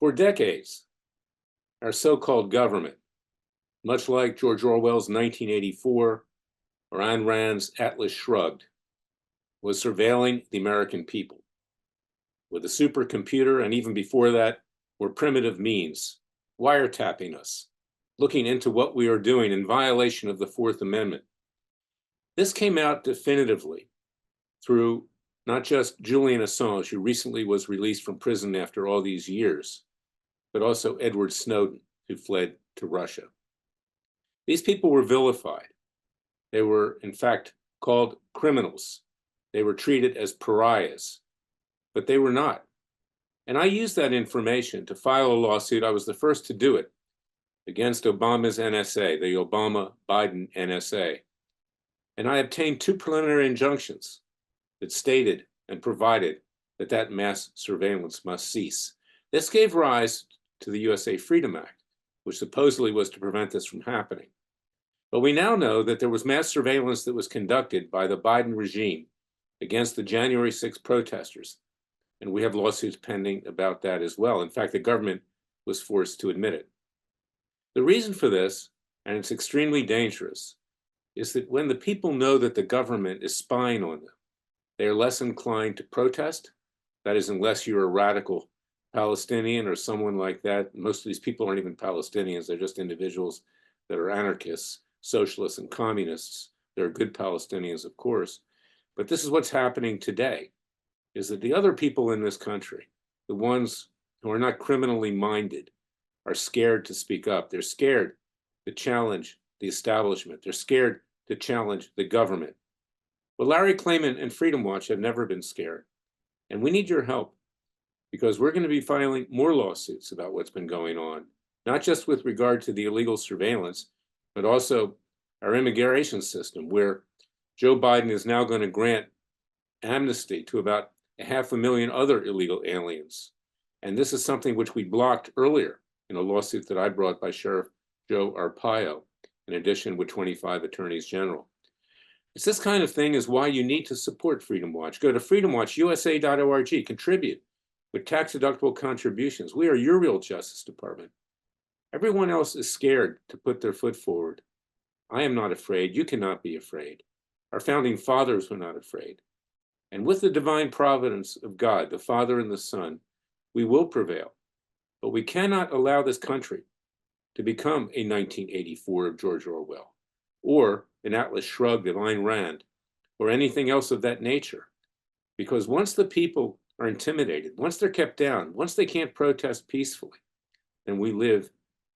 For decades, our so-called government, much like George Orwell's 1984 or Ayn Rand's Atlas Shrugged, was surveilling the American people with a supercomputer, and even before that, were primitive means, wiretapping us, looking into what we are doing in violation of the Fourth Amendment. This came out definitively through not just Julian Assange, who recently was released from prison after all these years, but also Edward Snowden, who fled to Russia. These people were vilified. They were, in fact, called criminals. They were treated as pariahs, but they were not. And I used that information to file a lawsuit. I was the first to do it against Obama's NSA, the Obama-Biden NSA. And I obtained 2 preliminary injunctions that stated and provided that that mass surveillance must cease. This gave rise to the USA Freedom Act, which supposedly was to prevent this from happening. But we now know that there was mass surveillance that was conducted by the Biden regime against the January 6th protesters. And we have lawsuits pending about that as well. In fact, the government was forced to admit it. The reason for this, and it's extremely dangerous, is that when the people know that the government is spying on them, they are less inclined to protest. That is, unless you're a radical Palestinian or someone like that. Most of these people aren't even Palestinians. They're just individuals that are anarchists, socialists, and communists. There are good Palestinians, of course. But this is what's happening today, is that the other people in this country, the ones who are not criminally minded, are scared to speak up. They're scared to challenge the establishment. They're scared to challenge the government. But Larry Klayman and Freedom Watch have never been scared. And we need your help, because we're going to be filing more lawsuits about what's been going on, not just with regard to the illegal surveillance, but also our immigration system, where Joe Biden is now going to grant amnesty to about 500,000 other illegal aliens. And this is something which we blocked earlier in a lawsuit that I brought by Sheriff Joe Arpaio, in addition with 25 attorneys general. It's this kind of thing is why you need to support Freedom Watch. Go to freedomwatchusa.org, contribute with tax-deductible contributions. We are your real Justice Department. Everyone else is scared to put their foot forward. I am not afraid. You cannot be afraid. Our founding fathers were not afraid. And with the divine providence of God, the Father and the Son, we will prevail. But we cannot allow this country to become a 1984 of George Orwell, or an Atlas Shrugged of Ayn Rand, or anything else of that nature. Because once the people are intimidated, once they're kept down, once they can't protest peacefully, then we live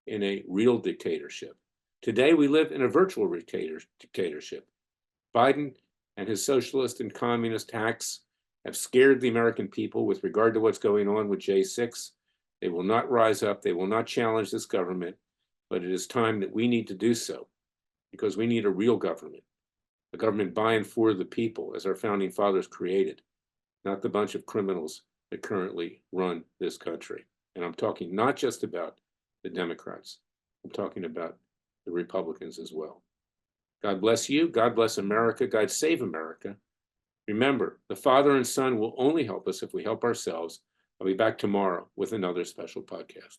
in a real dictatorship. Today, we live in a virtual dictatorship. Biden and his socialist and communist hacks have scared the American people with regard to what's going on with J6. They will not rise up. They will not challenge this government. But it is time that we need to do so, because we need a real government, a government by and for the people, as our founding fathers created, not the bunch of criminals that currently run this country. And I'm talking not just about the Democrats. I'm talking about the Republicans as well. God bless you. God bless America. God save America. Remember, the Father and Son will only help us if we help ourselves. I'll be back tomorrow with another special podcast.